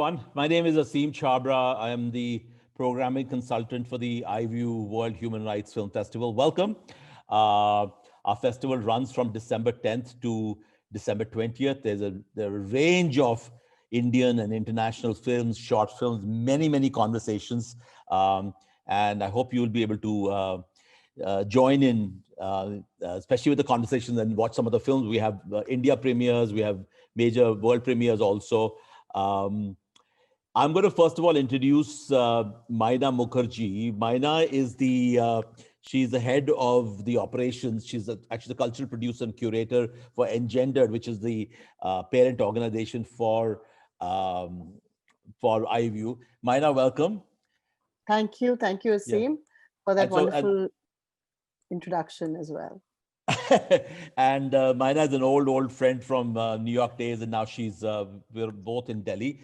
everyone. My name is Asim Chabra. I am the programming consultant for the iView World Human Rights Film Festival. Welcome. Our festival runs from December 10th to December 20th. There are a range of Indian and international films, short films, many conversations. And I hope you will be able to join in, especially with the conversations, and watch some of the films. We have India premieres, we have major world premieres also. I'm going to first of all introduce Maina Mukherjee. Maina is she's the head of the operations. She's actually the cultural producer and curator for Engendered, which is the parent organization for iView. Maina, welcome. Thank you, Asim, for that wonderful introduction as well. And Maina is an old friend from New York days, and now we're both in Delhi.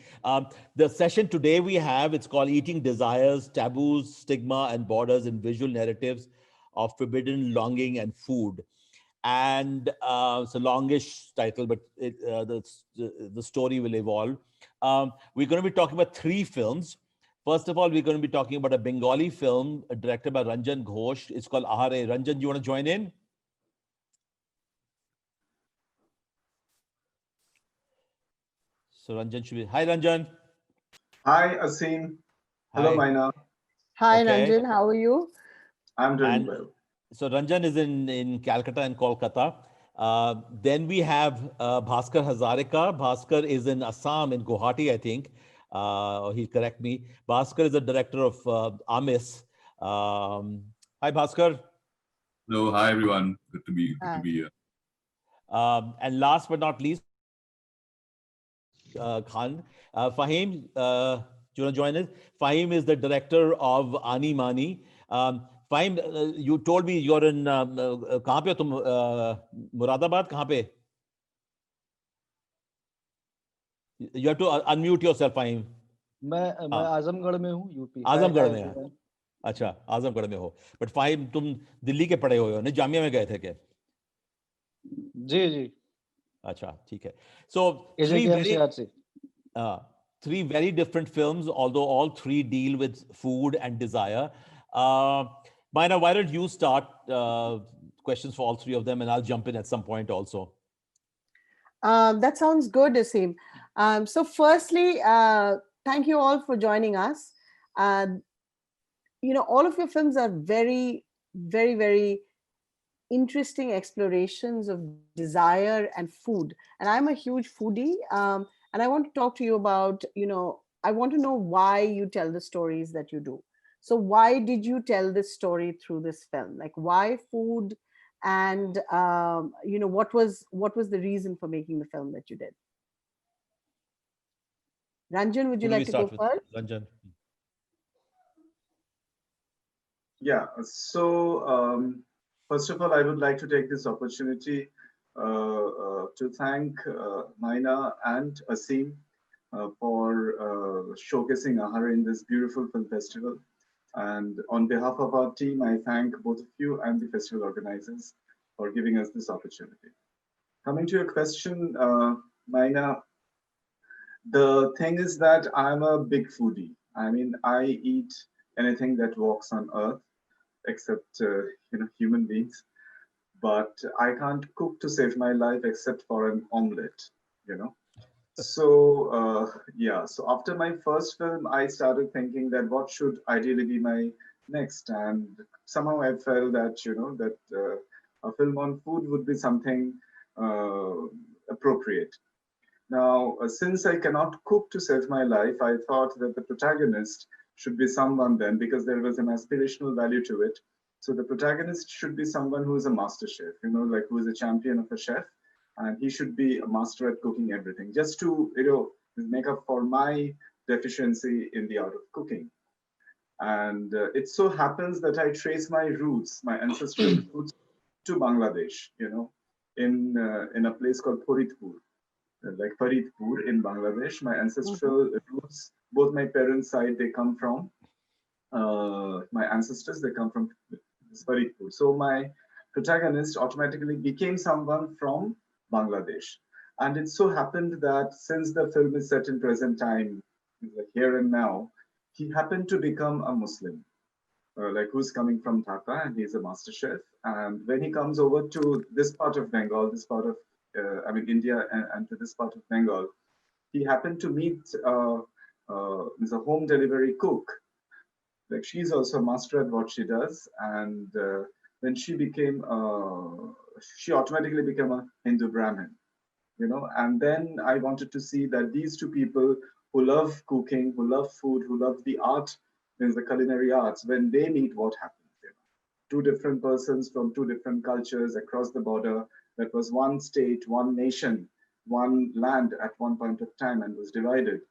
The session today we have, it's called Eating Desires, Taboos, Stigma and Borders in Visual Narratives of Forbidden Longing and Food. And it's a longish title, but the story will evolve. We're going to be talking about 3 films. First of all, we're going to be talking about a Bengali film directed by Ranjan Ghosh. It's called Ahaa. Ranjan, do you want to join in? So Ranjan should be. Hi, Ranjan. Hi, Asim. Hello, Maina. Hi, okay. Ranjan. How are you? I'm doing well. So Ranjan is in Calcutta and Kolkata. Then we have Bhaskar Hazarika. Bhaskar is in Assam, in Guwahati, I think. He'll correct me. Bhaskar is the director of Aamis. Hi, Bhaskar. Hello, hi everyone. Good to be here. And last but not least, Khan. Fahim, do you want to join us? Fahim is the director of Aani, Maani. Fahim, you told me you're in, kahan pe ho tum? Muradabad, kahan pe? You have to unmute yourself, Fahim. मैं आजमगढ़ में हूँ, UP. Azamgarh में है. अच्छा, आजमगढ़ में हो. But Fahim, तुम दिल्ली के पढ़े हुए हो, नहीं जामिया में गए थे क्या? जी. अच्छा, ठीक है. So three very different films, although all 3 deal with food and desire. Maina, why don't you start questions for all 3 of them, and I'll jump in at some point also. That sounds good, Asim. So firstly, thank you all for joining us. All of your films are very interesting explorations of desire and food. And I'm a huge foodie. And I want to talk to you about, I want to know why you tell the stories that you do. So why did you tell this story through this film? Like, why food? And, what was the reason for making the film that you did? Ranjan, would you like to go first? Ranjan. Yeah, so first of all, I would like to take this opportunity to thank Maina and Asim for showcasing Ahaa in this beautiful film festival. And on behalf of our team, I thank both of you and the festival organizers for giving us this opportunity. Coming to your question, Maina, the thing is that I'm a big foodie. I mean, I eat anything that walks on earth, except human beings. But I can't cook to save my life except for an omelette, So so after my first film, I started thinking that what should ideally be my next, and somehow I felt that that a film on food would be something appropriate. Now, since I cannot cook to save my life, I thought that the protagonist should be someone then, because there was an aspirational value to it. So the protagonist should be someone who is a master chef, like who is a champion of a chef, and he should be a master at cooking everything, just to make up for my deficiency in the art of cooking. And it so happens that I trace my roots, my ancestral roots, to Bangladesh. In a place called Faridpur, like Faridpur in Bangladesh. My ancestral roots, both my parents' side, they come from my ancestors. They come from Faridpur. So my protagonist automatically became someone from Bangladesh. And it so happened that since the film is set in present time, like here and now, he happened to become a Muslim, like who's coming from Dhaka, and he's a master chef. And when he comes over to this part of Bengal, this part of, India, and to this part of Bengal, he happened to meet a home delivery cook. Like she's also a master at what she does, and then she automatically became a Hindu Brahmin, and then I wanted to see that these two people who love cooking, who love food, who love the art, means the culinary arts, when they meet, what happens? Two different persons from two different cultures across the border. That was one state, one nation, one land at one point of time, and was divided.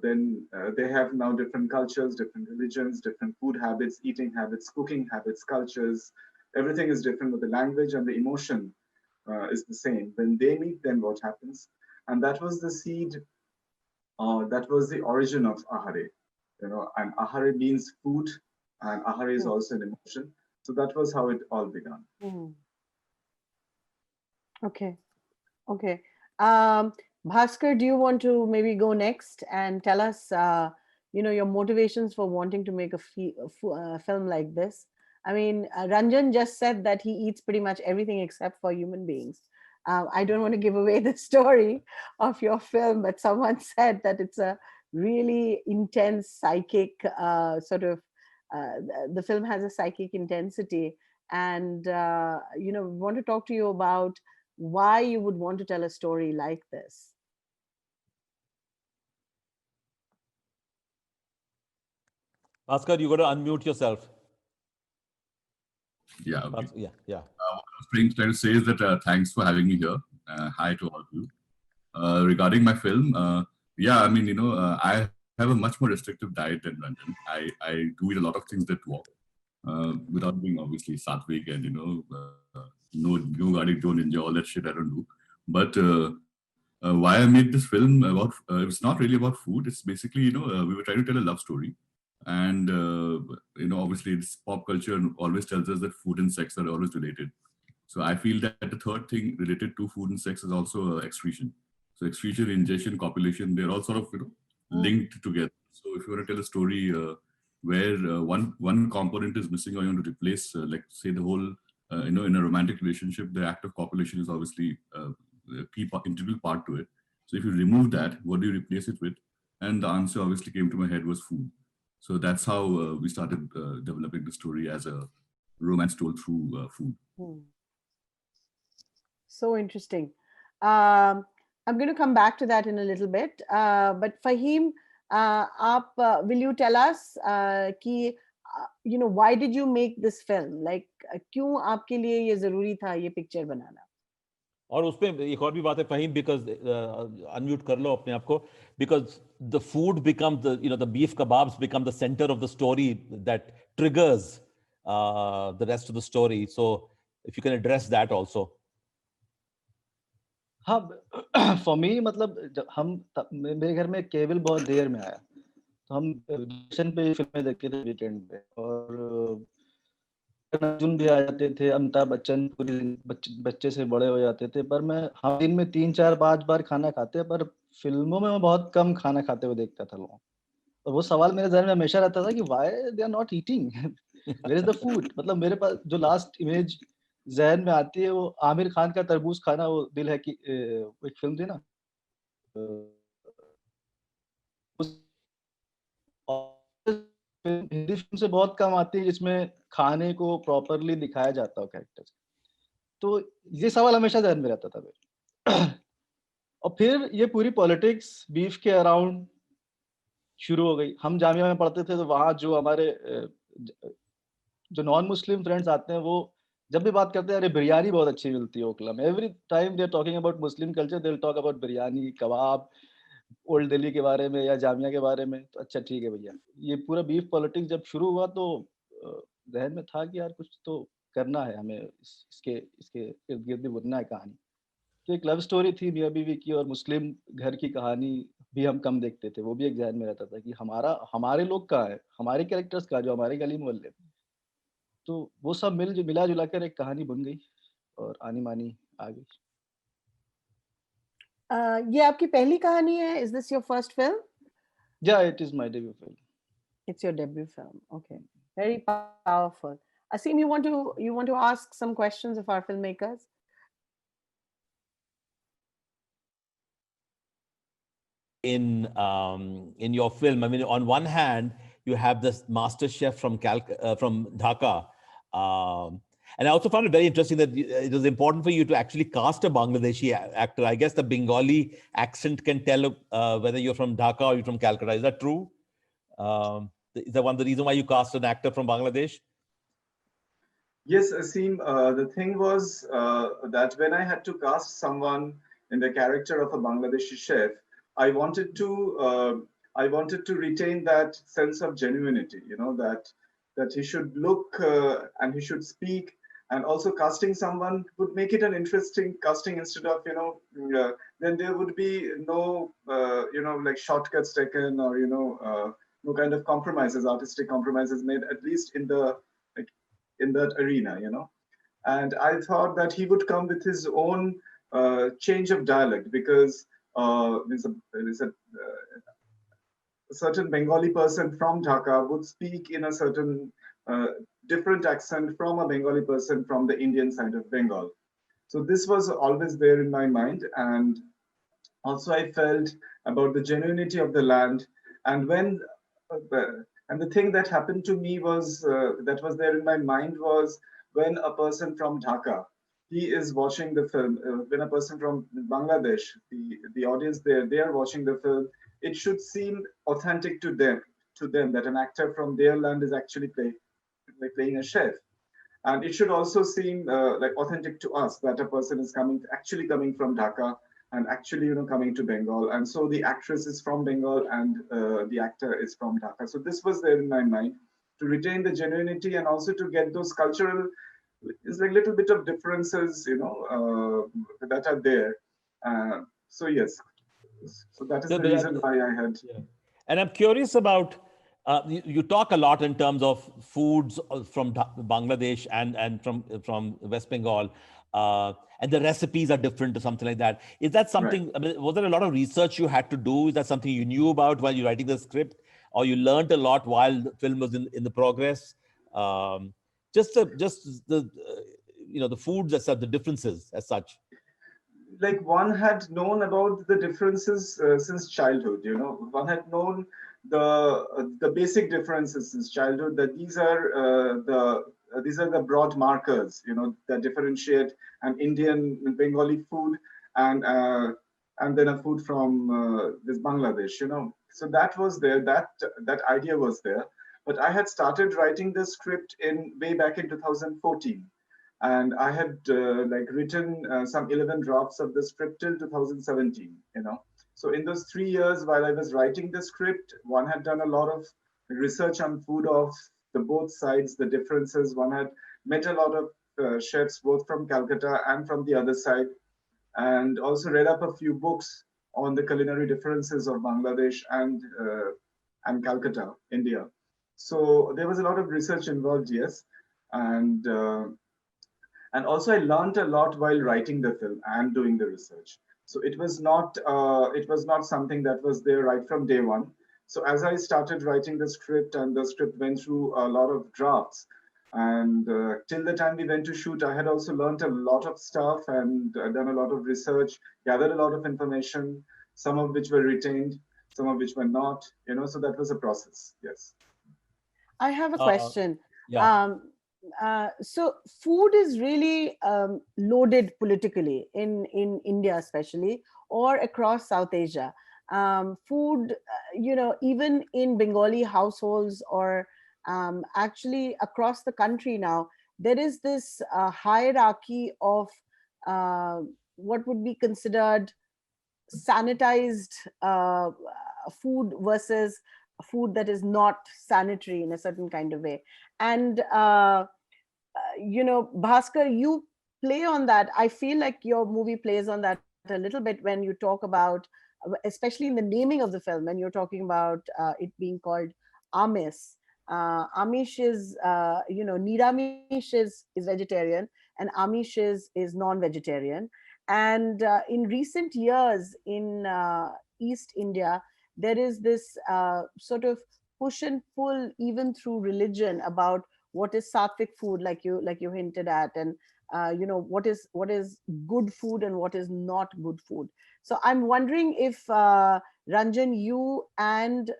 Then they have now different cultures, different religions, different food habits, eating habits, cooking habits, cultures. Everything is different, but the language and the emotion is the same. When they meet, then what happens? And that was the seed, that was the origin of Ahare. And Ahare means food, and Ahare is also an emotion. So that was how it all began. Okay. Bhaskar, do you want to maybe go next and tell us, your motivations for wanting to make a film like this? I mean, Ranjan just said that he eats pretty much everything except for human beings. I don't want to give away the story of your film, but someone said that it's a really intense psychic sort of, the film has a psychic intensity. And, we want to talk to you about why you would want to tell a story like this. Bhaskar, you got to unmute yourself. Yeah. Okay. Yeah. What I was trying to say is that thanks for having me here. Hi to all of you. Regarding my film, I have a much more restrictive diet than Ranjan. I do eat a lot of things that walk, without being obviously sattvic and no garlic, don't enjoy all that shit. I don't do. But why I made this film about, it's not really about food. It's basically we were trying to tell a love story, and obviously it's pop culture always tells us that food and sex are always related. So I feel that the third thing related to food and sex is also excretion. So excretion, ingestion, copulation, they're all sort of linked together. So if you want to tell a story where one component is missing, or you want to replace, like say the whole, in a romantic relationship, the act of copulation is obviously a integral part to it. So if you remove that, what do you replace it with? And the answer obviously came to my head was food. So that's how we started developing the story as a romance told through food. So interesting. I'm going to come back to that in a little bit. But Fahim, will you tell us why did you make this film? Like, क्यों आपके लिए ये जरूरी था ये picture बनाना? और उसपे एक और भी बात है फहीम, because unmute कर लो अपने आप को, because the food becomes the beef kebabs become the center of the story that triggers the rest of the story. So if you can address that also. हाँ, for me मतलब मेरे घर में cable बहुत देर में आया, तो हम स्टेशन पे फिल्में देखते थे वीकेंड पे, और अर्जुन भी आ जाते थे, अमिताभ बच्चन पूरी बच्चे से बड़े हो जाते थे, पर हम दिन में 3-4-5 बार खाना खाते, पर फिल्मों में मैं बहुत कम खाना खाते हुए देखता था लोगों, और वो सवाल मेरे ज़हन में हमेशा रहता था कि why they are not eating, where is the food. मतलब मेरे पास जो लास्ट इमेज ज़हन में आती है वो आमिर खान का तरबूज खाना, वो दिल है कि एक फिल्म थी ना, हिंदी फिल्म से बहुत कम आती है जिसमें खाने को प्रॉपर्ली दिखाया जाता हो कैरेक्टर्स। तो ये सवाल हमेशा ज़हन में रहता था मेरे। और फिर ये पूरी पॉलिटिक्स बीफ के अराउंड शुरू हो गई। हम जामिया में पढ़ते थे, तो वहाँ जो हमारे जो नॉन मुस्लिम फ्रेंड्स आते हैं, वो जब भी बात करते हैं, अरे बिरयानी बहुत अच्छी मिलती है ओखला में। Every time they are talking about Muslim culture, they will talk about biryani, kebab, old Delhi के बारे में या जामिया के बारे में। तो अच्छा ठीक है भैया। ये पूरा बीफ पॉलिटिक्स जब शुरू हुआ तो ज़हन में था कि यार कुछ तो करना है हमें, इसके इर्द-गिर्द भी बुनना है कहानी। तो एक लव स्टोरी थी मियाँ बीवी की, और मुस्लिम घर की कहानी भी हम कम देखते थे, वो भी एक ज़हन में रहता था कि हमारे लोग कहाँ हैं, हमारे कैरेक्टर्स कहाँ, जो हमारे गली मोहल्ले में। तो वो सब मिला जुला कर एक कहानी बन गई, और आनी मानी आ गई। ये आपकी पहली कहानी है? Is this your first film? Yeah, it is my debut film. It's your debut film. Okay, very powerful. Asim, you want to ask some questions of our filmmakers? In your film. I mean, on one hand, you have this master chef from Dhaka, and I also found it very interesting that it was important for you to actually cast a Bangladeshi actor. I guess the Bengali accent can tell whether you're from Dhaka or you're from Calcutta. Is that true? Is that one the reason why you cast an actor from Bangladesh? Yes, Asim, the thing was that when I had to cast someone in the character of a Bangladeshi chef, I wanted to I wanted to retain that sense of genuinity, that he should look and he should speak, and also casting someone would make it an interesting casting instead of then there would be no like shortcuts taken, or no kind of compromises, artistic compromises made, at least in the like in that arena. And I thought that he would come with his own change of dialect, because a certain Bengali person from Dhaka would speak in a certain different accent from a Bengali person from the Indian side of Bengal. So this was always there in my mind, and also I felt about the genuinity of the land. And when and the thing that happened to me was that was there in my mind was when a person from Dhaka, he is watching the film. When a person from Bangladesh, the audience there, they are watching the film, it should seem authentic to them that an actor from their land is actually playing a chef. And it should also seem like authentic to us that a person is actually coming from Dhaka, and actually coming to Bengal. And so the actress is from Bengal, and the actor is from Dhaka. So this was there in my mind, to retain the genuinity and also to get those cultural, it's like little bit of differences that are there. So yes, so that is So the reason why I had. Yeah. And I'm curious about, you talk a lot in terms of foods from Bangladesh and from West Bengal, and the recipes are different or something like that. Is that something, Right. I mean, was there a lot of research you had to do? Is that something you knew about while you're writing the script, or you learned a lot while the film was in the progress? Just the, the foods as such, the differences as such. Like one had known about the differences since childhood. One had known the basic differences since childhood, that these are the broad markers that differentiate an Indian Bengali food, and then a food from this Bangladesh. So that was there, that idea was there. But I had started writing the script in way back in 2014, and I had written some 11 drafts of the script till 2017. So in those 3 years while I was writing the script, one had done a lot of research on food of the both sides, the differences. One had met a lot of chefs both from Calcutta and from the other side, and also read up a few books on the culinary differences of Bangladesh and Calcutta, India. So there was a lot of research involved, yes. And also I learned a lot while writing the film and doing the research. So it was not something that was there right from day one. So as I started writing the script, and the script went through a lot of drafts, and till the time we went to shoot, I had also learned a lot of stuff, and done a lot of research, gathered a lot of information, some of which were retained, some of which were not. So that was a process. Yes. I have a Uh, question. yeah. So food is really loaded politically in India, especially, or across South Asia. Food, even in Bengali households, or actually across the country now, there is this hierarchy of uh, what would be considered sanitized food versus food that is not sanitary in a certain kind of way. And Bhaskar, you play on that. I feel like your movie plays on that a little bit when you talk about, especially in the naming of the film, when you're talking about it being called Aamis. Amish is, Niramish is vegetarian, and Amish is non-vegetarian. And in recent years in East India, there is this sort of push and pull even through religion about what is sattvic food, like you hinted at, and what is good food and what is not good food. So I'm wondering if Ranjan, you and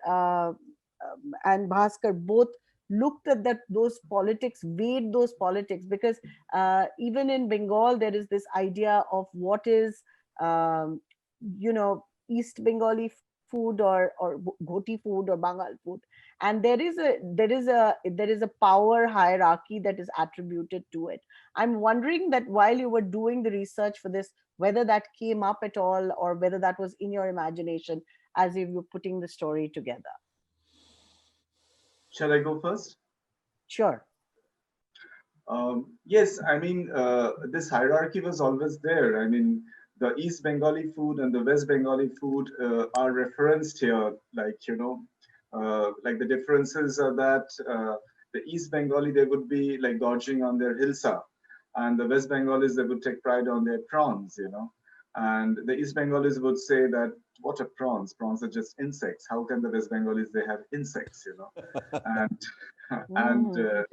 Bhaskar both looked at those politics, weighed those politics, because even in Bengal there is this idea of what is um, East Bengali food or Ghoti food or Bengal food, and there is a power hierarchy that is attributed to it. I'm wondering that while you were doing the research for this, whether that came up at all, or whether that was in your imagination as if you're putting the story together. Shall I go first? Sure. Yes, I mean, this hierarchy was always there. I mean, the East Bengali food and the West Bengali food are referenced here. Like the differences are that the East Bengali, they would be like gorging on their hilsa, and the West Bengalis, they would take pride on their prawns. And the East Bengalis would say that, what are prawns? Prawns are just insects. How can the West Bengalis, they have insects? And and uh,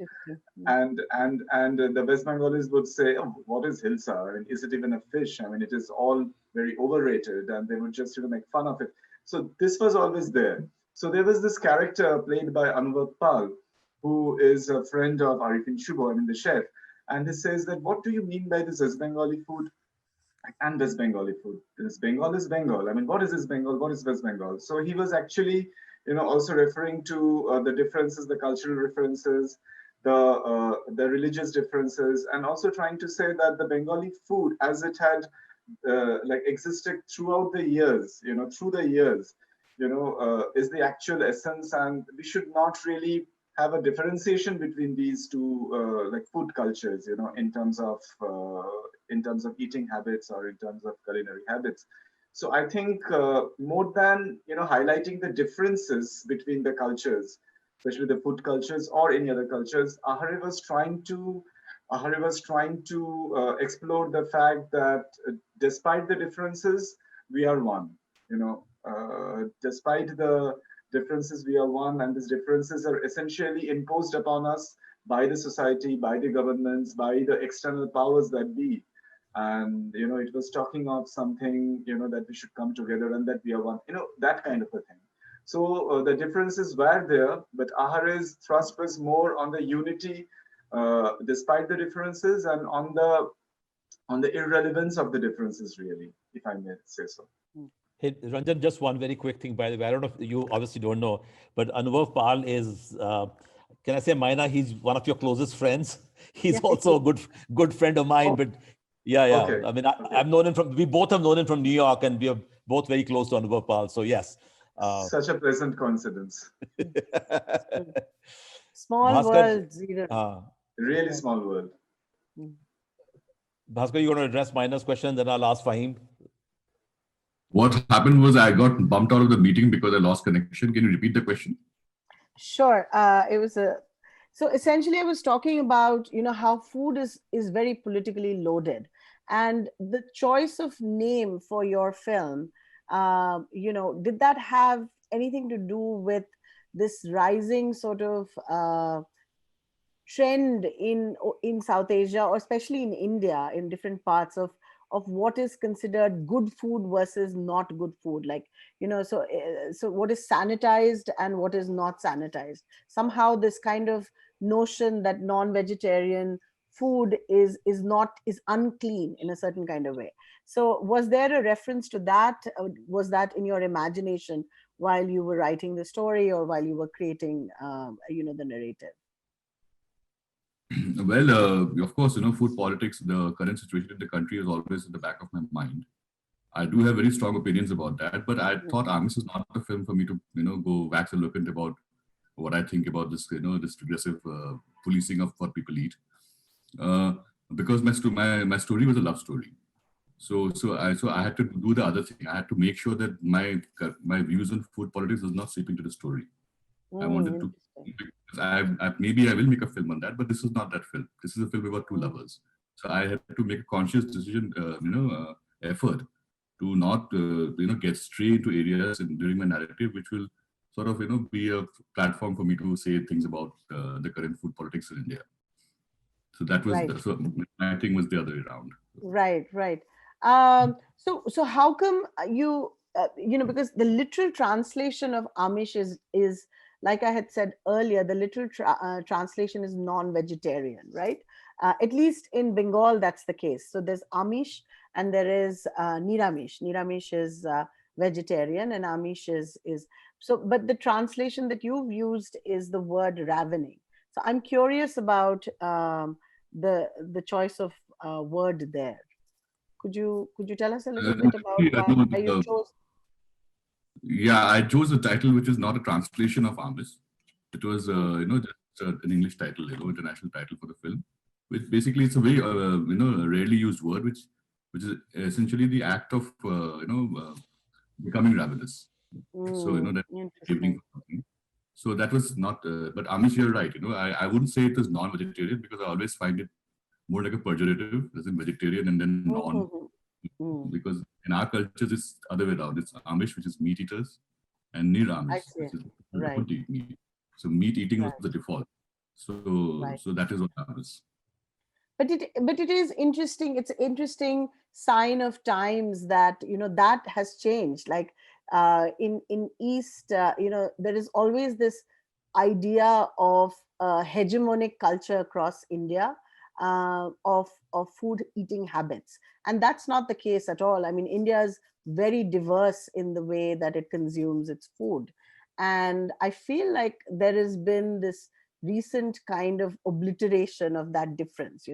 and the West Bengalis would say, oh, what is hilsa? I mean, is it even a fish? I mean, it is all very overrated, and they would just make fun of it. So this was always there. So there was this character played by Anubhav Pal, who is a friend of Arifin Shubho, I mean the chef, and he says that, what do you mean by this West Bengali food and West Bengali food? This Bengal is Bengal. I mean, what is this Bengal? What is West Bengal? So he was actually, also referring to the differences, the cultural differences, the religious differences, and also trying to say that the Bengali food, as it had like existed throughout the years, through the years, is the actual essence, and we should not really have a differentiation between these two like food cultures, in terms of eating habits or in terms of culinary habits. So I think more than highlighting the differences between the cultures, especially the food cultures or any other cultures, Ahare was trying to explore the fact that despite the differences, we are one. Despite the differences, we are one, and these differences are essentially imposed upon us by the society, by the governments, by the external powers that be. And it was talking of something that we should come together and that we are one, that kind of a thing. So the differences were there, but Ahare's thrust was more on the unity despite the differences, and on the irrelevance of the differences, really, if I may say so. Hey, Ranjan, just one very quick thing, by the way. I don't know if you obviously don't know, but Anubhav Pal is, can I say, Maina, he's one of your closest friends. He's also a good friend of mine, but yeah. Okay. I mean, I've known him we both have known him from New York, and we are both very close to Anubhav Pal. So yes. Such a pleasant coincidence. Small Bhaskar, world, Really small world. Bhaskar, you want to address Maina's question, then I'll ask Fahim. What happened was I got bumped out of the meeting because I lost connection. Can you repeat the question? Sure. So essentially I was talking about, how food is very politically loaded, and the choice of name for your film, did that have anything to do with this rising sort of trend in South Asia, or especially in India, in different parts of what is considered good food versus not good food, so what is sanitized and what is not sanitized? Somehow this kind of notion that non-vegetarian food is unclean in a certain kind of way. So was there a reference to that? Was that in your imagination while you were writing the story, or while you were creating the narrative? Well, of course, food politics, the current situation in the country is always in the back of my mind. I do have very strong opinions about that, but I thought Aamis is not the film for me to, go wax eloquent about what I think about this, this regressive policing of what people eat. Because my story was a love story. So I had to do the other thing. I had to make sure that my views on food politics does not seep into the story. I wanted to, maybe I will make a film on that, but this is not that film. This is a film about two lovers. So I had to make a conscious decision, effort to not get stray into areas during my narrative which will sort of be a platform for me to say things about the current food politics in India. So that was Right. so my thing was the other way around. Right, right. So how come you because the literal translation of Amish is like I had said earlier, the literal translation is non-vegetarian, right? At least in Bengal, that's the case. So there's Amish and there is Niramish. Niramish is vegetarian and Amish is so. But the translation that you've used is the word ravening. So I'm curious about the choice of word there. Could you tell us a little bit about Actually, why no, you chose? yeah, I chose a title which is not a translation of Aamis. It was, just an English title, international title for the film. Which basically it's a very, rarely used word, which is essentially the act of, becoming ravenous. So that craving Interesting. for something. So that was not. But Amish, you're right. I wouldn't say it is non-vegetarian because I always find it more like a pejorative, as in vegetarian and then non. Mm, Because in our cultures it's other way around. It's Amish, which is meat eaters, and Nir I Amish, see. which is people who Right, don't eat meat. So meat eating was right, the default. right. So that is what happens. But it is interesting. It's an interesting sign of times that that has changed. Like in East, there is always this idea of hegemonic culture across India, of food eating habits, and that's not the case at all. I mean, India is very diverse in the way that it consumes its food, and I feel like there has been this recent kind of obliteration of that difference.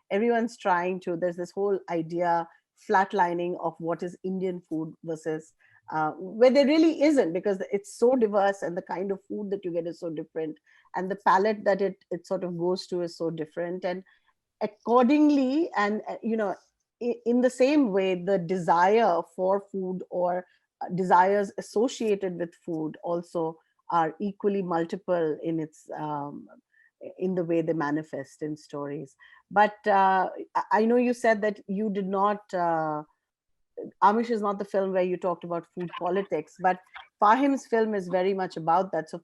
Everyone's trying to, there's this whole idea flatlining of what is Indian food versus where there really isn't, because it's so diverse and the kind of food that you get is so different, and the palate that it sort of goes to is so different, and accordingly, and in the same way, the desire for food or desires associated with food also are equally multiple in the way they manifest in stories. But I know you said that you did not. Amish is not the film where you talked about food politics, but Fahim's film is very much about that. So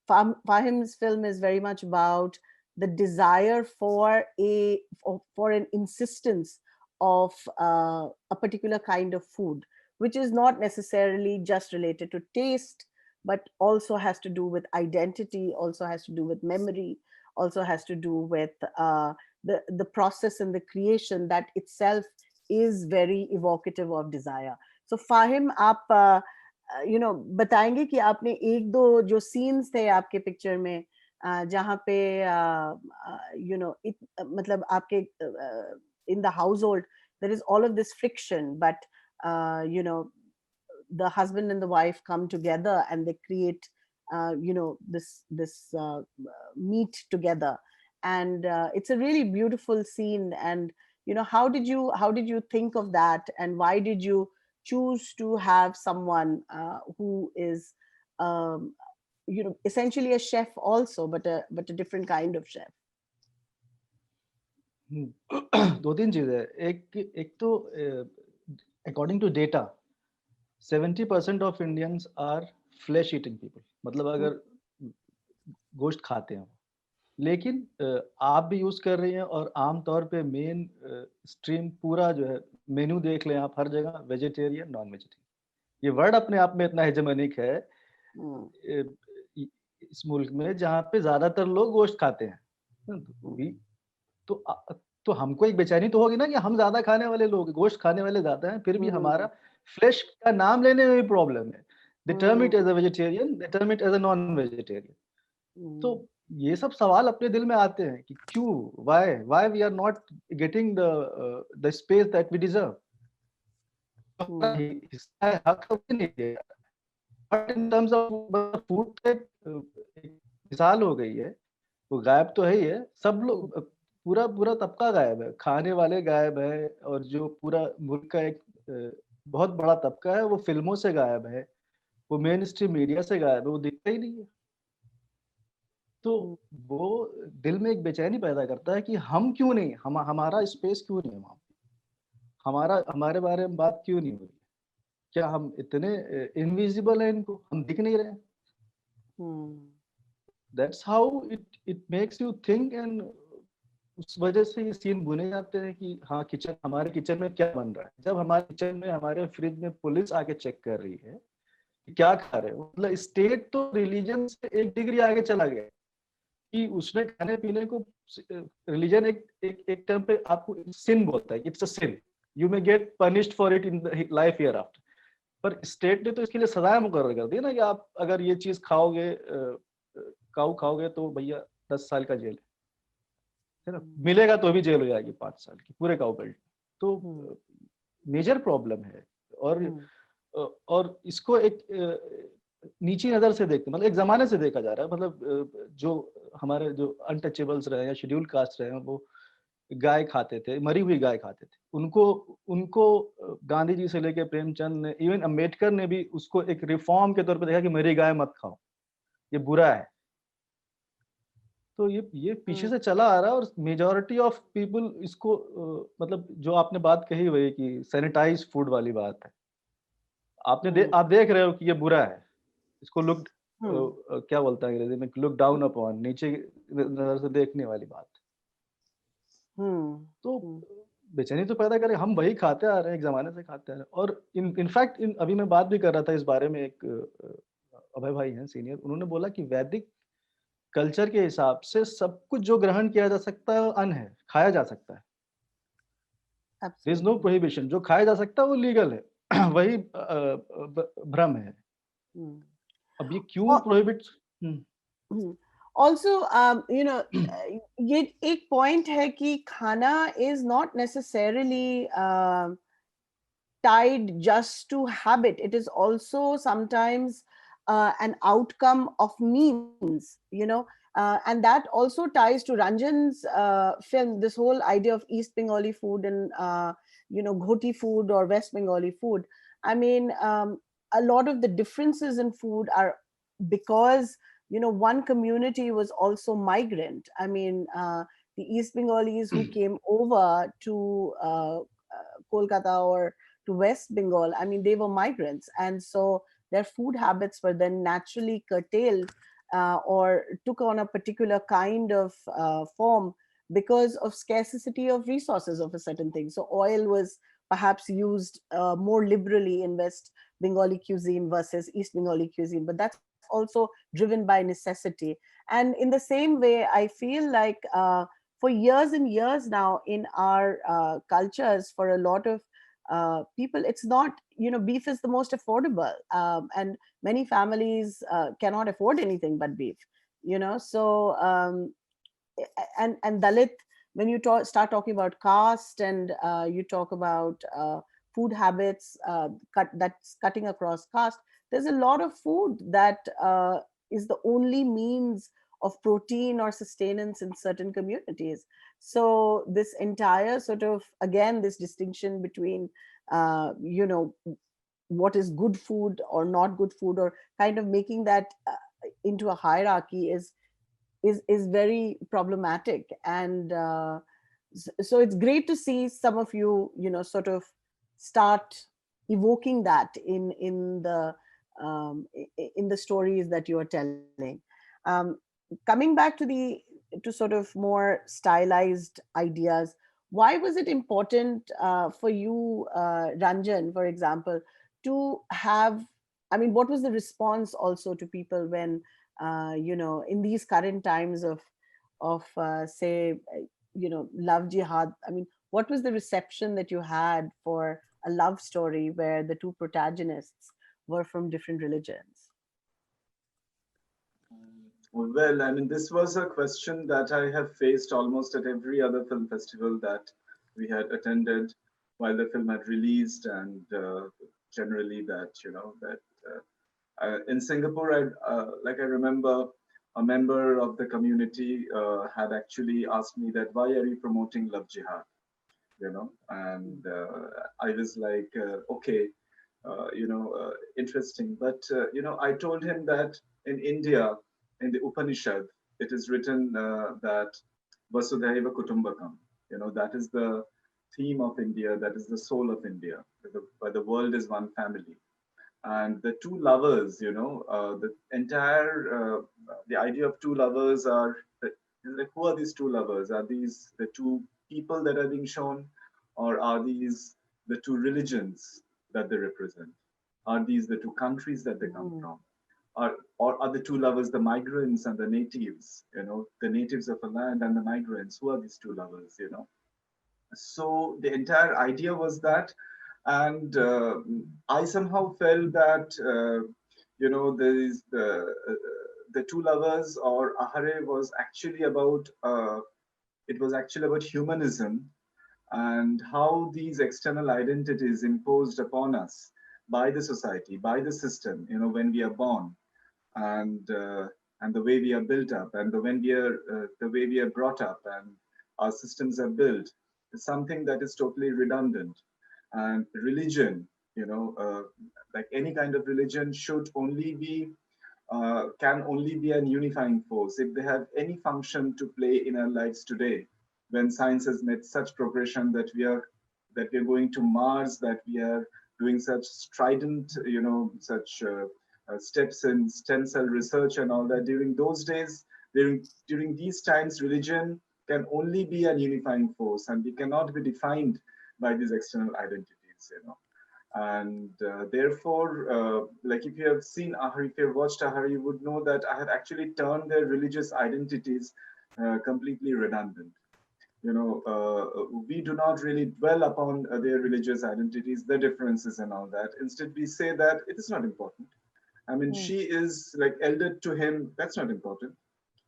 Fahim's film is very much about the desire for an insistence of a particular kind of food, which is not necessarily just related to taste, but also has to do with identity, also has to do with memory, also has to do with the process and the creation that itself is very evocative of desire. So Fahim, आप बताएंगे कि आपने एक दो जो scenes थे आपके picture में जहाँ पे मतलब आपके in the household there is all of this friction, but the husband and the wife come together and they create this meet together, and it's a really beautiful scene. And how did you think of that, and why did you choose to have someone who is essentially a chef also, but a different kind of chef? दो तीन चीजें हैं। एक तो according to data 70% of Indians are flesh eating people, मतलब अगर गोश्त खाते हैं, लेकिन आप भी यूज कर रही हैं और आमतौर पे मेन स्ट्रीम पूरा जो है मेन्यू देख लें आप, हर जगह वेजिटेरियन नॉन वेजिटेरियन। ये वर्ड अपने आप में इतना हेजेमोनिक है इस मुल्क में जहाँ पे ज्यादातर लोग गोश्त खाते हैं। तो हमको एक बेचैनी तो होगी ना कि हम ज्यादा खाने वाले लोग, गोश्त खाने वाले ज्यादा हैं, फिर भी हमारा फ्लेश का नाम लेने में भी प्रॉब्लम है। They term it as a vegetarian, they term it as a non-vegetarian. तो ये सब सवाल अपने दिल में आते हैं कि क्यों, why we are not getting the space that we deserve. हक कभी नहीं दिया। But in terms of food मिसाल हो गई है, वो गायब तो है ही है, सब लोग पूरा तबका गायब है, खाने वाले गायब है, और जो पूरा मुल्क का एक बहुत बड़ा तबका है वो फिल्मों से गायब है, वो मेन स्ट्रीम मीडिया से गायब है, वो दिखता ही नहीं है। तो वो दिल में एक बेचैनी पैदा करता है कि हम क्यों नहीं, हमारा स्पेस क्यों नहीं है वहाँ, हमारे बारे में बात क्यों नहीं हो रही। क्या हम इतने इनविजिबल हैं, इनको हम दिख नहीं रहे? That's how it makes you think, and उस वजह से ये सीन बुने जाते हैं कि हाँ किचन, हमारे किचन में क्या बन रहा है। जब हमारे किचन में, हमारे फ्रिज में पुलिस आके चेक कर रही है कि क्या खा रहे हो, मतलब स्टेट तो रिलीजन से एक डिग्री आगे चला गया कि उसने खाने पीने को, रिलीजन एक टाइम पे आपको सिन बोलता है, it's a sin, you may get punished for it in the life hereafter. पर स्टेट ने तो इसके लिए सजाएं मुकर्रर कर दी ना कि आप अगर ये चीज खाओगे, काऊ खाओगे तो भैया 10 साल का जेल है ना, मिलेगा तो भी जेल हो जाएगी 5 साल की, पूरे काऊ बेल्ट। तो मेजर प्रॉब्लम है। और इसको एक नीची नजर से देखते, मतलब एक जमाने से देखा जा रहा है, मतलब जो हमारे जो अनटचेबल्स रहे या शेड्यूल कास्ट रहे हैं, वो गाय खाते थे, मरी हुई गाय खाते थे। उनको गांधी जी से लेके प्रेमचंद ने, इवन अम्बेडकर ने भी उसको एक रिफॉर्म के तौर पर देखा कि मरी गाय मत खाओ, ये बुरा है। तो ये पीछे से चला आ रहा है, और मेजॉरिटी ऑफ पीपल इसको मतलब जो आपने बात कही वही कि सैनिटाइज फूड वाली बात है। आप देख रहे हो कि ये बुरा है, इसको लुक क्या बोलता है अंग्रेजी में, लुक डाउन अपॉन, नीचे नजर से देखने वाली बात। तो बेचैनी तो पैदा करे, हम वही खाते आ रहे हैं, एक जमाने से खाते आ रहे हैं। और इनफैक्ट अभी मैं बात भी कर रहा था इस बारे में, एक अभय भाई हैं सीनियर, उन्होंने बोला कि वैदिक कल्चर के हिसाब से सब कुछ जो ग्रहण किया जा सकता है वो अन्न है, खाया जा सकता है। देयर इज नो प्रोहिबिशन, जो खाया जा सकता है वो लीगल है। वही भ्रम है। अब ये क्यों प्रोहिबिट? Also, ये एक पॉइंट है कि खाना is not necessarily tied just to habit. It is also sometimes an outcome of means, and that also ties to Ranjan's film, this whole idea of East Bengali food and, Ghoti food or West Bengali food. I mean, a lot of the differences in food are because, one community was also migrant. I mean, the East Bengalis who came over to Kolkata or to West Bengal, I mean, they were migrants. And so their food habits were then naturally curtailed or took on a particular kind of form because of scarcity of resources of a certain thing. So oil was perhaps used more liberally in West Bengali cuisine versus East Bengali cuisine, but that's also driven by necessity. And in the same way, I feel like for years and years now in our cultures, for a lot of people, it's not, beef is the most affordable, and many families cannot afford anything but beef, so and Dalit, when you start talking about caste and you talk about food habits that's cutting across caste, there's a lot of food that is the only means of protein or sustenance in certain communities. So this entire sort of, again, this distinction between what is good food or not good food, or kind of making that into a hierarchy is very problematic. And so it's great to see some of you sort of start evoking that in the stories that you are telling. Coming back to sort of more stylized ideas, why was it important for you, Ranjan, for example, to have, I mean, what was the response also to people when in these current times of say love jihad, I mean, what was the reception that you had for a love story where the two protagonists were from different religions? Well, I mean, this was a question that I have faced almost at every other film festival that we had attended while the film had released, and generally that, in Singapore, I remember a member of the community had actually asked me that, why are you promoting love jihad? And I was like, okay, interesting. But, I told him that in India, in the Upanishad, it is written that Vasudhaiva Kutumbakam, that is the theme of India, that is the soul of India, where the world is one family. And the two lovers, the entire, the idea of two lovers are, like, who are these two lovers? Are these the two people that are being shown, or are these the two religions that they represent? Are these the two countries that they come from? Or are the two lovers the migrants and the natives, the natives of a land and the migrants? Who are these two lovers, So the entire idea was that, and I somehow felt that, there is the two lovers, or Ahare, was actually about, it was actually about humanism, and how these external identities imposed upon us by the society, by the system, when we are born, and the way we are built up, and the way we are brought up, and our systems are built, is something that is totally redundant. And religion, like any kind of religion, should only be can only be an unifying force if they have any function to play in our lives today, when science has made such progression that we're going to Mars, that we are doing such strident, such steps in stem cell research and all that. During those days, during these times, religion can only be an unifying force, and we cannot be defined by these external identities, And therefore, like, if you have seen Ahaa, if you have watched Ahaa, you would know that I had actually turned their religious identities completely redundant. We do not really dwell upon their religious identities, their differences and all that. Instead, we say that it is not important. I mean, she is like elder to him. That's not important.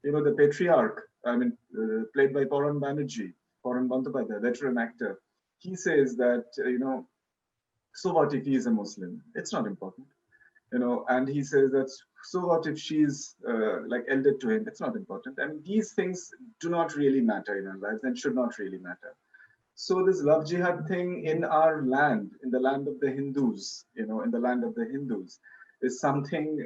The patriarch, played by Paran Bandyopadhyay, veteran actor, he says that, so what if he is a Muslim? It's not important. And he says that, so what if she's like elder to him? It's not important. And these things do not really matter in our lives and should not really matter. So this love jihad thing in our land, in the land of the Hindus, is something,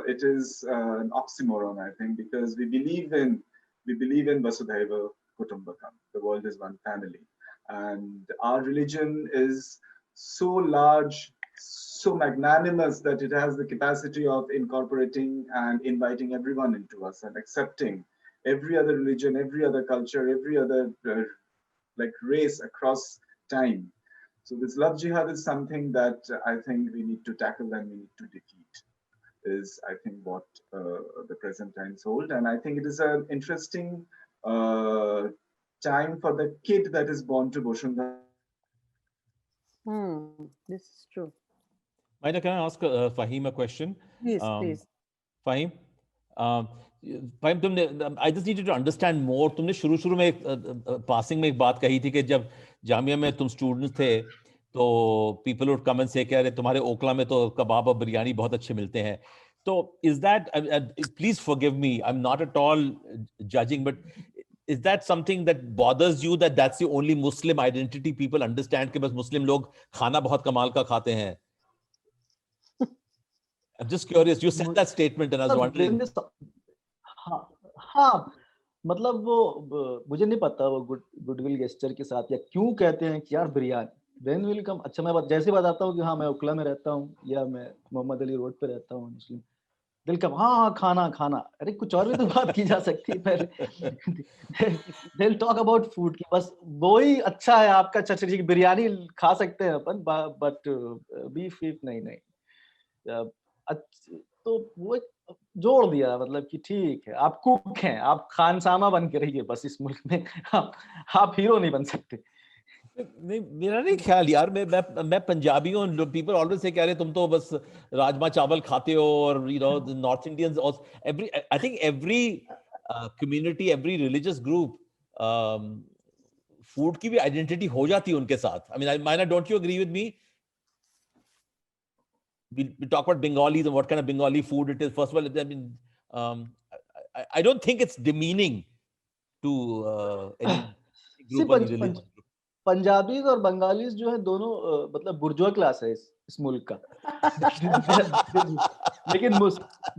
it is an oxymoron, I think, because we believe in Vasudhaiva Kutumbakam. The world is one family. And our religion is so large, so magnanimous, that it has the capacity of incorporating and inviting everyone into us and accepting every other religion, every other culture, every other like race across time. So this love jihad is something that I think we need to tackle and we need to defeat, is I think what the present times hold. And I think it is an interesting time for the kid that is born to Boshundhara. This is true. Maida, can I ask Fahim a question? Please, please. Fahim, Fahim, I just needed to understand more. तुमने शुरू में passing में एक बात कही थी कि जब जामिया में तुम students थे, तो people would come and say कि अरे तुम्हारे ओखला में तो कबाब और बिरयानी बहुत अच्छे मिलते हैं. So is that, please forgive me, I'm not at all judging, but is that something that bothers you, that that's the only Muslim identity people understand कि बस मुस्लिम लोग खाना बहुत कमाल का खाते हैं? I'm just curious. You said that statement and I was wondering. हाँ, मतलब वो मुझे नहीं पता वो गुडविल गेस्चर के साथ या क्यों कहते हैं कि यार बिरयानी व्हेन विल कम. अच्छा, मैं जैसे बताता हूँ कि हाँ मैं उकला में रहता हूँ या मैं मोहम्मद अली रोड पे रहता हूँ, मुस्लिम दिल कम, हाँ खाना, अरे कुछ और भी तो बात की जा सकती है पहले. they'll talk about food की बस वही अच्छा है आपका, अच्छा बिरयानी खा सकते हैं अपन, बट बीफ नहीं. तो वो जोड़ दिया, मतलब कि ठीक है आप कुक हैं, आप खानसामा बन के रहिए बस इस मुल्क में, आप हीरो नहीं बन सकते. नहीं, मेरा नहीं ख्याल यार, मैं पंजाबी हूँ. पीपल ऑलवेज से कह रहे तुम तो बस राजमा चावल खाते हो, और North Indians, I think every community, every religious group, food की भी आइडेंटिटी हो जाती है उनके साथ. I mean, Maina, don't you agree with me? We talk about Bengalis and what kind of Bengali food it is. First of all, I mean, I don't think it's demeaning to any group or religion. Punjabis और Bengalis जो है दोनों मतलब बुर्जुआ class है इस मुल्क का. लेकिन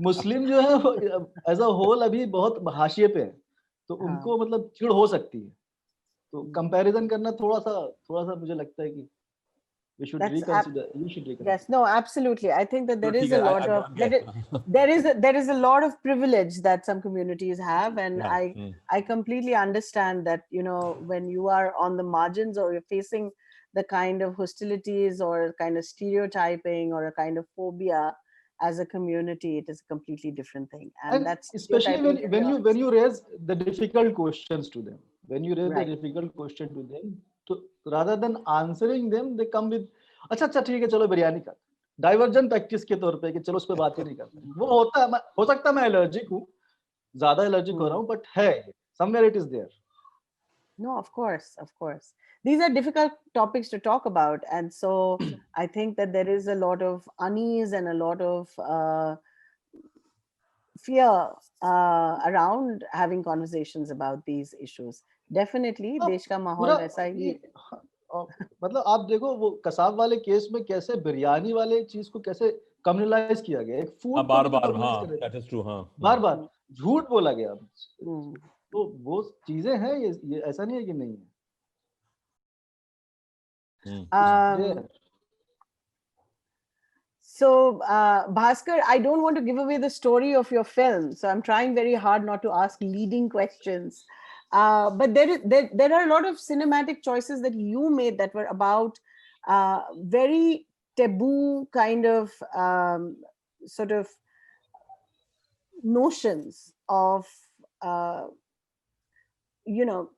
मुस्लिम जो है एज अ होल अभी बहुत हाशिए पे है, तो उनको मतलब चिढ़ हो सकती है तो कंपैरिजन करना थोड़ा सा मुझे लगता है कि we should That's reconsider. You should reconsider. yes, no, absolutely. I think that there is a lot of Yeah. there is a lot of privilege that some communities have, and Yeah. I completely understand that, you know, when you are on the margins or you're facing the kind of hostilities or kind of stereotyping or a kind of phobia as a community, it is a completely different thing, and And that's especially stereotyping when very you honest. raise the difficult questions to them, when you raise the Right. difficult question to them, so rather than answering them, they come with अच्छा ठीक है चलो बिरयानी का diversion tactics के तौर पे कि चलो उस पर बात ही नहीं करते वो होता है हो सकता है मैं एलर्जिक हूँ ज्यादा एलर्जिक हो रहा हूँ बट है somewhere it is there. No, of course, of course. These are difficult topics to talk about. And so I think that there is a lot of unease and a lot of fear around having conversations about these issues. Definitely, देश का माहौल पूरा वैसा ही है. मतलब आप देखो वो कसाब वाले केस में कैसे बिरयानी वाले चीज को कैसे कम्युनलाइज किया गया एक फूड बार बार हाँ that is true हाँ बार बार झूठ बोला गया तो वो चीजें हैं ये ऐसा नहीं है कि नहीं है. So, Bhaskar, I don't want to give away the story of your film, so I'm trying very hard not to ask leading questions. But there are a lot of cinematic choices that you made that were about very taboo kind of sort of notions of, you know,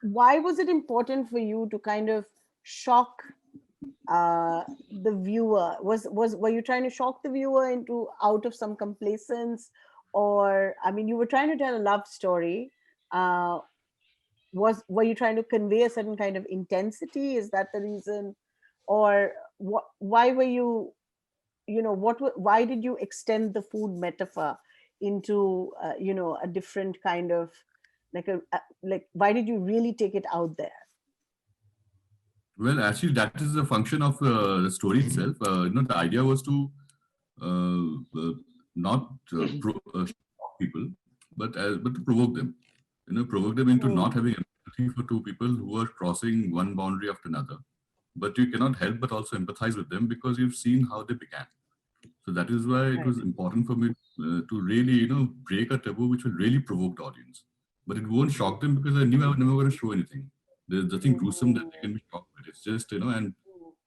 why was it important for you to kind of shock the viewer? Were you trying to shock the viewer into out of some complacence, or I mean, you were trying to tell a love story? Were you trying to convey a certain kind of intensity? Is that the reason, or why were you, you know, why did you extend the food metaphor into you know, a different kind of like why did you really take it out there? Well, actually, that is a function of the story itself. The idea was to not people, but to provoke them. Provoke them into not having empathy for two people who are crossing one boundary after another. But you cannot help but also empathize with them because you've seen how they began. So that is why it was important for me to really, break a taboo which will really provoke the audience. But it won't shock them because I knew I was never going to show anything. There's nothing gruesome that they can be shocked with. It's just, and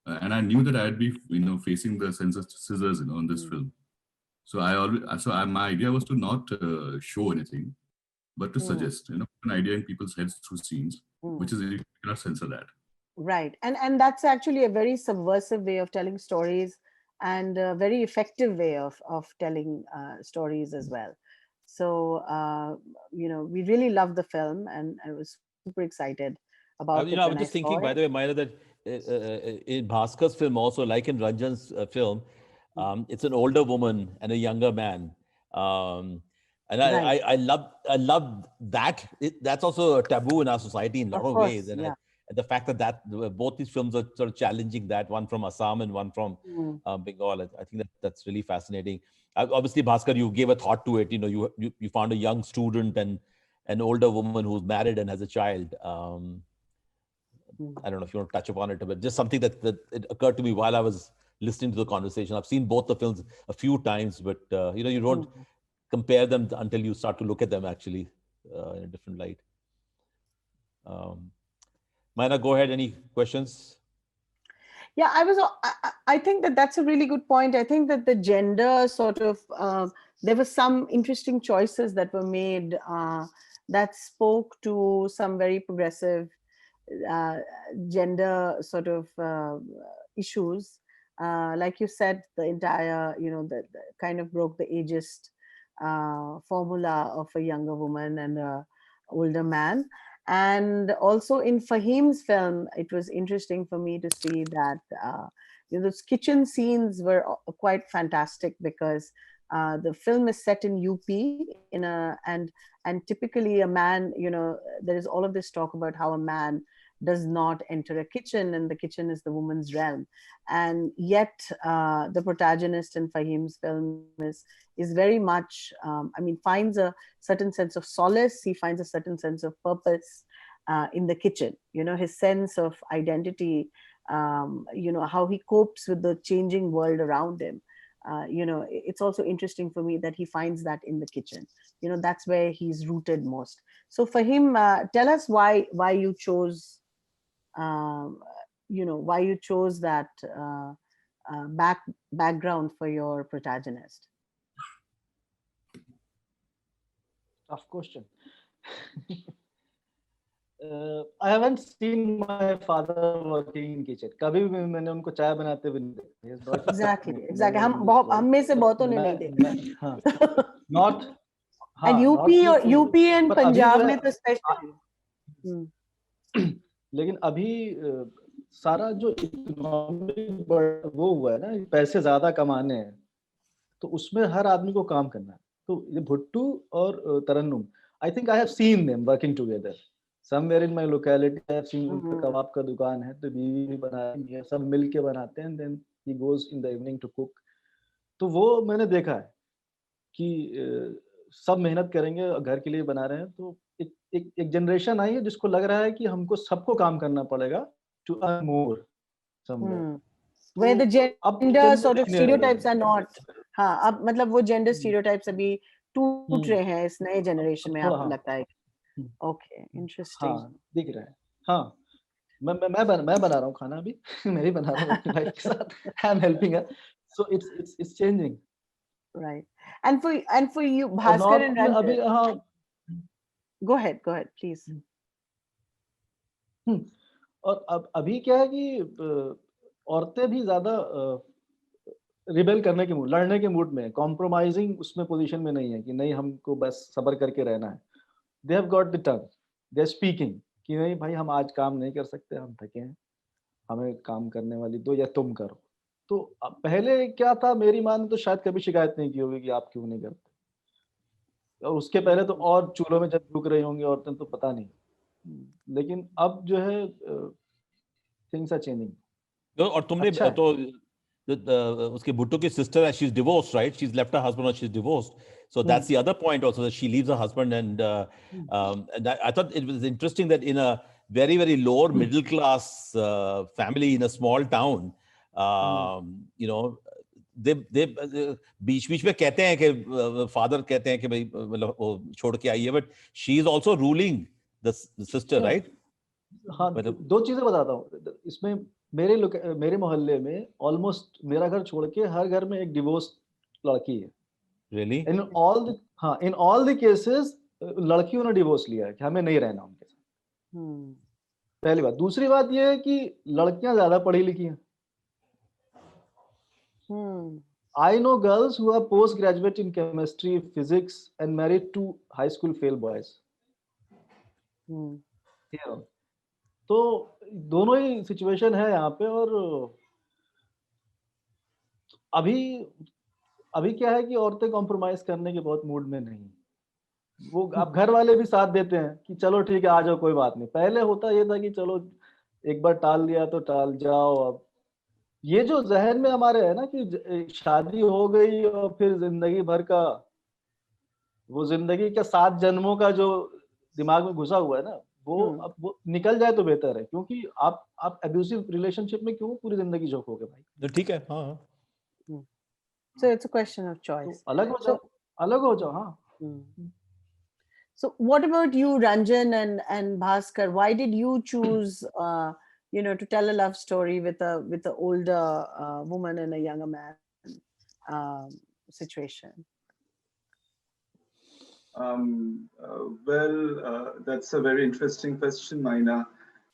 I knew that I'd be, facing the sense of scissors, in this film. So my idea was to not show anything, but to suggest, an idea in people's heads through scenes, which is you cannot censor that. Right, and that's actually a very subversive way of telling stories, and a very effective way of telling stories as well. So we really loved the film, and I was super excited about it. I was just thinking, by the way, Myra, that in Bhaskar's film also, like in Ranjan's film, it's an older woman and a younger man. And I love that. That's also a taboo in our society in a lot of ways. And the fact that both these films are sort of challenging that, one from Assam and one from Bengal, I think that's really fascinating. Obviously, Bhaskar, you gave a thought to it. You found a young student and an older woman who's married and has a child. I don't know if you want to touch upon it, but just something that it occurred to me while I was listening to the conversation. I've seen both the films a few times, but you don't compare them until you start to look at them actually in a different light. Maina, go ahead. Any questions? Yeah, I think that's a really good point. I think that the gender sort of, there were some interesting choices that were made that spoke to some very progressive gender sort of issues. Like you said, the entire, the kind of broke the ageist formula of a younger woman and a older man. And also in Fahim's film, it was interesting for me to see that those kitchen scenes were quite fantastic because the film is set in UP and typically a man, there is all of this talk about how a man does not enter a kitchen and the kitchen is the woman's realm. And yet the protagonist in Fahim's film is very much, finds a certain sense of solace. He finds a certain sense of purpose in the kitchen. His sense of identity, how he copes with the changing world around him. It's also interesting for me that he finds that in the kitchen. That's where he's rooted most. So for him, tell us why you chose, why you chose that background for your protagonist. Tough question. I haven't seen my father working in kitchen. कभी भी मैंने उनको चाय बनाते हुए नहीं देखा. He has not- Exactly. हम में से बहुतों ने नहीं देखा. हाँ, not And UP and पर अभी Punjab जो है- में तो especially. लेकिन अभी सारा जो इकोनॉमिक वो हुआ है ना, पैसे ज्यादा कमाने हैं, तो उसमें हर आदमी को काम करना है. तो ये भुट्टू और Tarannum, I think I have seen them working together somewhere in my locality. I have seen उनका कबाब का दुकान है, तो बीवी भी बनाती है, सब मिल के बनाते हैं. Then he goes in the evening to cook. तो वो मैंने देखा है कि सब मेहनत करेंगे और घर के लिए बना रहे हैं. तो एक जनरेशन आई है जिसको लग रहा है कि हमको सबको काम करना पड़ेगा to earn more somewhere. Where the gender sort of stereotypes are not. हाँ, अब मतलब वो gender stereotypes अभी टूट रहे हैं इस नए जनरेशन में, आपको लगता है? Okay, interesting. हाँ, दिख रहा है. हाँ, मैं बना रहा हूँ खाना अभी. मैं भी बना रहा हूँ अपनी वाइफ के साथ. I'm helping her. So it's changing. Right. And for you, Bhaskar and Ranjan. अभी हाँ. Go ahead, please. और अब अभी क्या है कि औरतें भी ज्यादा रिबेल करने के मूड, लड़ने के मूड में, कॉम्प्रोमाइजिंग उसमें पोजीशन में नहीं है कि नहीं हमको बस सब्र करके रहना है. They have got the tongue, they are speaking कि नहीं भाई हम आज काम नहीं कर सकते, हम थके हैं, हमें काम करने वाली दो या तुम करो. तो पहले क्या था, मेरी माँ ने तो शायद कभी शिकायत नहीं की होगी कि आप क्यों नहीं करते, और उसके पहले तो और चूल्हों में जब झुक रही होंगी औरतें तो पता नहीं. लेकिन अब जो है थिंग्स आर चेंजिंग. और तुमने तो उसके भुट्टो की सिस्टर है, she is divorced, right? She is left her husband और she is divorced. So that's the other point also, that she leaves her husband, and I thought it was interesting that in a very, very lower middle class family in a small town, they बीच में कहते हैं कि father कहते हैं कि भाई मतलब वो छोड़ के आई है, but she is also ruling the sister, right? हाँ, दो चीजें बताता हूँ इसमें. मेरे मोहल्ले में ऑलमोस्ट मेरा घर छोड़ के हर घर में एक डिवोर्स लड़की है. Really? In all the cases लड़कियों ने डिवोर्स लिया है कि हमें नहीं रहना उनके साथ. पहली बात. दूसरी बात यह है कि लड़कियां ज्यादा पढ़ी लिखी हैं. I know girls who are postgraduate in chemistry, physics and married to high school fail boys. तो दोनों ही सिचुएशन है यहाँ पे. और अभी क्या है कि औरतें कॉम्प्रोमाइज करने के बहुत मूड में नहीं. वो अब घर वाले भी साथ देते हैं कि चलो ठीक है आ जाओ, कोई बात नहीं. पहले होता ये था कि चलो एक बार टाल दिया तो टाल जाओ. अब ये जो जहन में हमारे है ना कि शादी हो गई और फिर जिंदगी भर का, वो जिंदगी का 7 जन्मों का जो दिमाग में घुसा हुआ है ना, वो अब वो निकल जाए तो बेहतर है. क्योंकि आप एब्यूसिव रिलेशनशिप में क्यों पूरी जिंदगी झोंकोगे भाई? तो ठीक है. हाँ. So it's a question of choice. तो अलग हो जाओ. हाँ. So what about you, Ranjan and Bhaskar? Why did you choose to tell a love story with a older woman and a younger man situation? That's a very interesting question, Maina,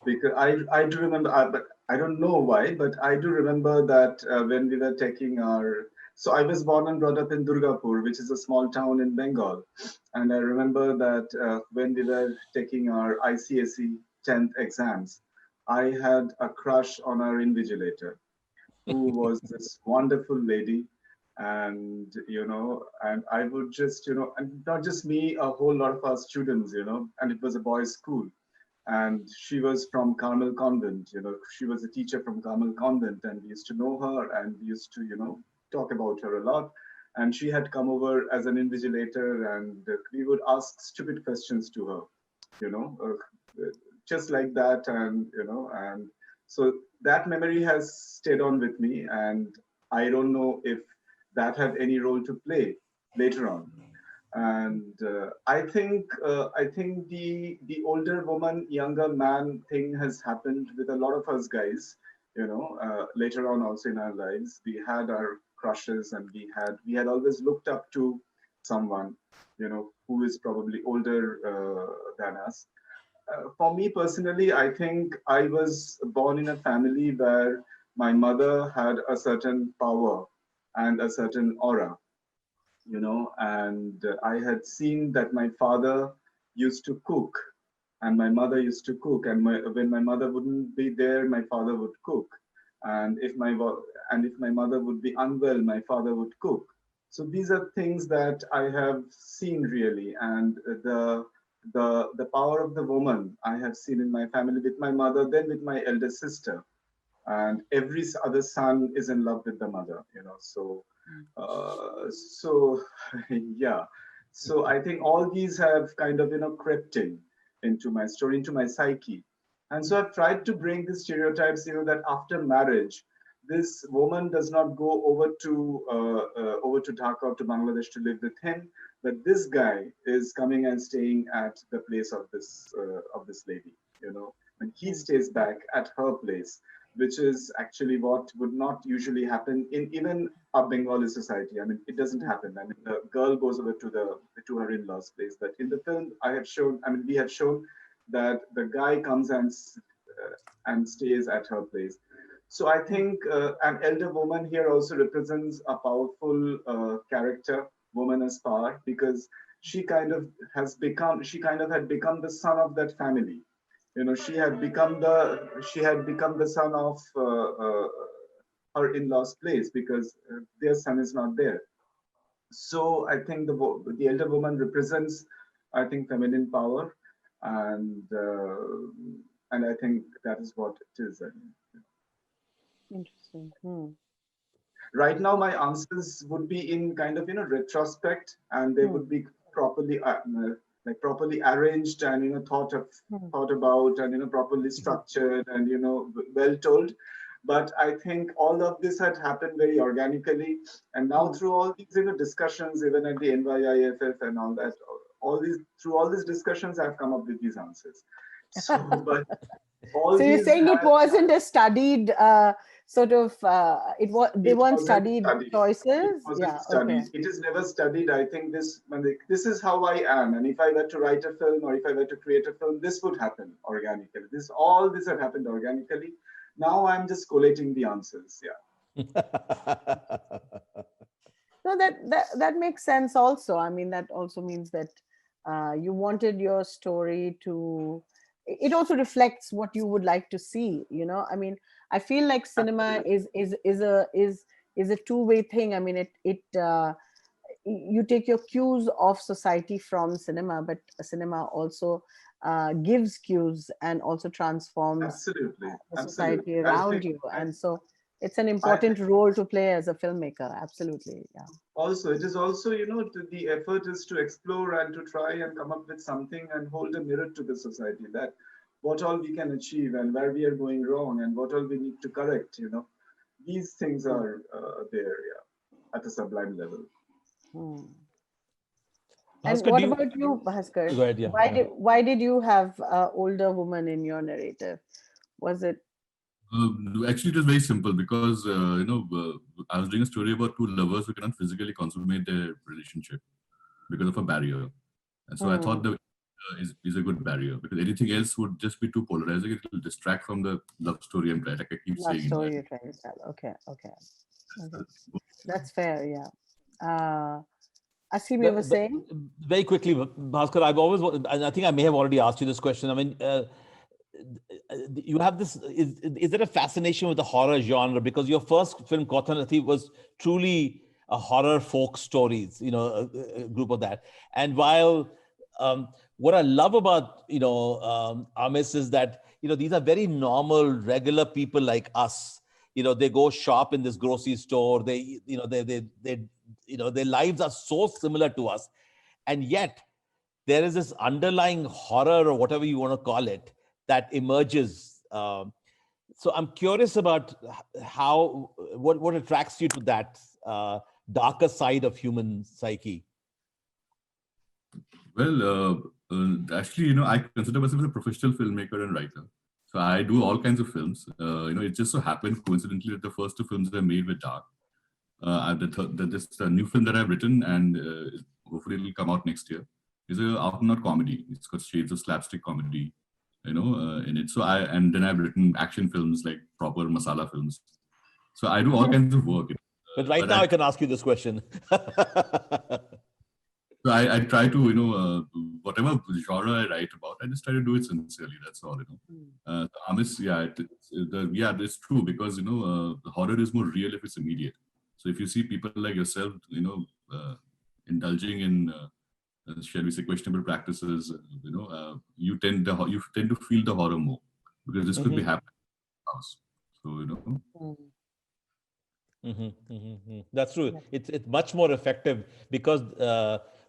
because I do remember, but I don't know why, but I do remember that when we were taking our, so I was born and brought up in Durgapur, which is a small town in Bengal, and I remember that when we were taking our ICSE 10th exams, I had a crush on our invigilator, who was this wonderful lady. And and I would just and not just me, a whole lot of our students, and it was a boys' school, and she was from Carmel Convent. She was a teacher from Carmel Convent, and we used to know her, and we used to talk about her a lot. And she had come over as an invigilator, and we would ask stupid questions to her, just like that, and and so that memory has stayed on with me, and I don't know if that had any role to play later on. And I think the older woman, younger man thing has happened with a lot of us guys. Later on also in our lives, we had our crushes, and we had always looked up to someone, who is probably older than us. For me personally, I think I was born in a family where my mother had a certain power and a certain aura, and I had seen that my father used to cook and my mother used to cook, and when my mother wouldn't be there, my father would cook, and if my mother would be unwell, my father would cook. So these are things that I have seen really, and the power of the woman I have seen in my family with my mother, then with my elder sister, and every other son is in love with the mother. So yeah. So I think all these have kind of crept into my story, into my psyche. And so I've tried to bring the stereotypes, that after marriage, this woman does not go over to Dhaka or to Bangladesh to live with him, but this guy is coming and staying at the place of this lady, and he stays back at her place, which is actually what would not usually happen in even a Bengali society. I mean, it doesn't happen. I mean, the girl goes over to her in-laws' place, but in the film, we have shown that the guy comes and stays at her place. So I think an elder woman here also represents a powerful character, woman as power, because she kind of had become the son of that family. She had become the son of her in-laws' place, because their son is not there. So I think the elder woman represents, I think, feminine power, and I think that is what it is. Interesting. Right now, my answers would be in kind of retrospect, and they would be properly properly arranged and thought about, and properly structured, and well told. But I think all of this had happened very organically, and now through all these discussions, even at the NYIFF and all that, through all these discussions, I've come up with these answers. So, but all So you're saying it wasn't a studied sort of they weren't studied choices? It wasn't studied. Okay. It is never studied. I think this is how I am, and if I were to write a film or if I were to create a film, this would happen organically. All this had happened organically. Now I'm just collating the answers. Yeah. No, that makes sense also. I mean, that also means that you wanted your story to, it also reflects what you would like to see, I mean, I feel like cinema is a two-way thing. I mean, you take your cues of society from cinema, but cinema also gives cues and also transforms the society around you. And so it's an important role to play as a filmmaker. Absolutely. Yeah. Also, it is also, the effort is to explore and to try and come up with something and hold a mirror to the society, that what all we can achieve and where we are going wrong and what all we need to correct, these things are there, at a sublime level. And what about you, Bhaskar? Go ahead, yeah. Why did you have an older woman in your narrative? Was it? Actually, it was very simple because, I was doing a story about two lovers who cannot physically consummate their relationship because of a barrier. And so I thought the is a good barrier, because anything else would just be too polarizing. It will distract from the love story I'm trying. Like I keep saying. Love story you're trying to tell. Okay. That's fair, yeah. Asim, you were saying? Very quickly, Bhaskar, I've always, and I think I may have already asked you this question. I mean, you have this, is there a fascination with the horror genre? Because your first film, Kothanathi, was truly a horror folk stories, a group of that. And while what I love about, Aamis is that, these are very normal, regular people like us. They go shop in this grocery store. They, their lives are so similar to us. And yet there is this underlying horror or whatever you want to call it that emerges. So I'm curious about what attracts you to that darker side of human psyche. Well, actually, I consider myself as a professional filmmaker and writer. So I do all kinds of films. It just so happened coincidentally that the first two films I made were dark. This new film that I've written, and hopefully it'll come out next year, is a out and out comedy. It's got shades of slapstick comedy, in it. So and then I've written action films, like proper masala films. So I do all kinds of work. But right now I can ask you this question. So I try to, whatever genre I write about, I just try to do it sincerely. That's all, Aamis, it's true, because, the horror is more real if it's immediate. So if you see people like yourself, indulging in, shall we say, questionable practices, you tend to feel the horror more, because this could be happening in the house. So, That's true. It's much more effective because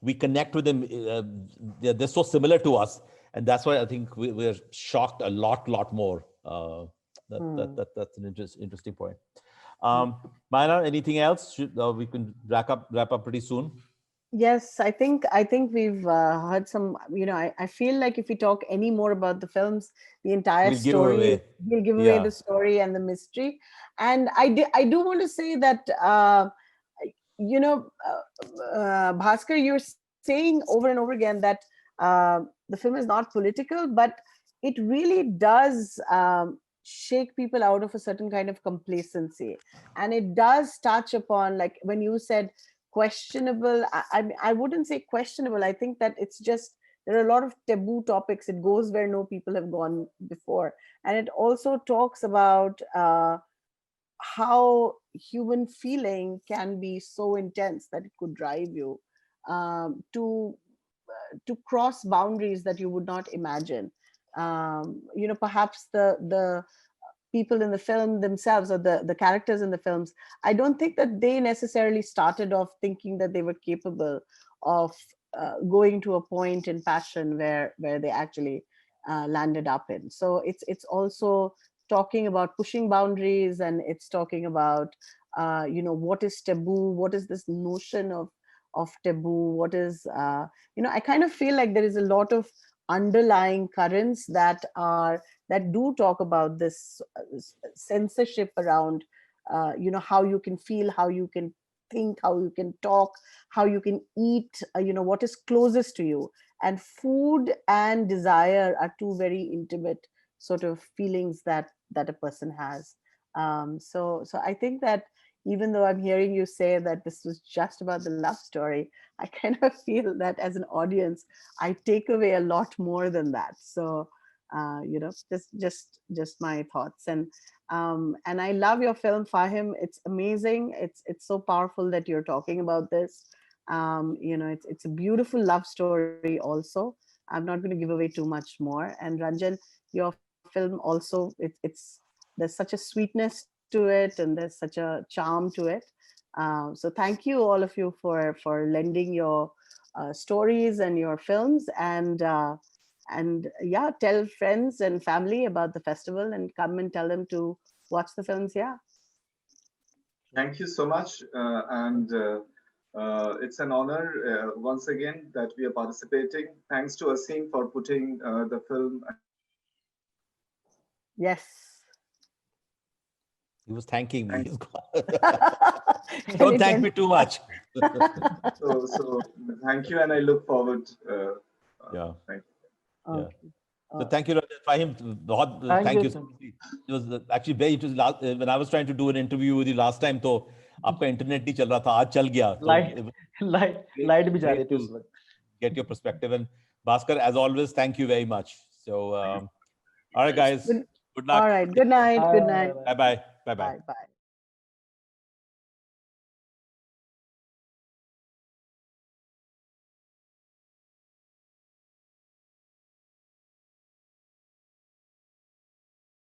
we connect with them. They're so similar to us, and that's why I think we're shocked a lot more. That's an interesting point. Maina, anything else? We can wrap up pretty soon. Yes, I think we've heard some. I feel like if we talk any more about the films, the entire story will give away the story and the mystery. And I do want to say that Bhaskar, you're saying over and over again that the film is not political, but it really does shake people out of a certain kind of complacency, and it does touch upon, like when you said questionable, I wouldn't say questionable. I think that it's just, there are a lot of taboo topics. It goes where no people have gone before, and it also talks about how human feeling can be so intense that it could drive you to cross boundaries that you would not imagine. Perhaps the people in the film themselves, or the characters in the films, I don't think that they necessarily started off thinking that they were capable of going to a point in passion where they actually landed up in. So it's also talking about pushing boundaries, and it's talking about what is taboo, what is this notion of taboo, what is I kind of feel like there is a lot of underlying currents that do talk about this censorship around how you can feel, how you can think, how you can talk, how you can eat, what is closest to you. And food and desire are two very intimate sort of feelings that a person has. So I think that even though I'm hearing you say that this was just about the love story, I kind of feel that as an audience, I take away a lot more than that. So, just my thoughts. And I love your film, Fahim. It's amazing. It's so powerful that you're talking about this. It's a beautiful love story also. I'm not going to give away too much more. And Ranjan, your film also, there's such a sweetness to it, and there's such a charm to it. So thank you, all of you, for lending your stories and your films, and tell friends and family about the festival, and come and tell them to watch the films. Thank you so much, and it's an honor once again that we are participating. Thanks to Asim for putting the film. Yes. He was thanking me. Don't thank me too much. so thank you, and I look forward. Thank you. Okay. So thank you, Fahim. Thank you. It was actually very interesting. When I was trying to do an interview with you last time, तो आपका internet नहीं चल रहा था. आज चल गया. Light भी जा रही थी उस वक्त. Get your perspective. And Bhaskar, as always, thank you very much. So, all right, guys. Good luck. All right. Good night. Good night. Bye-bye. Bye. Bye.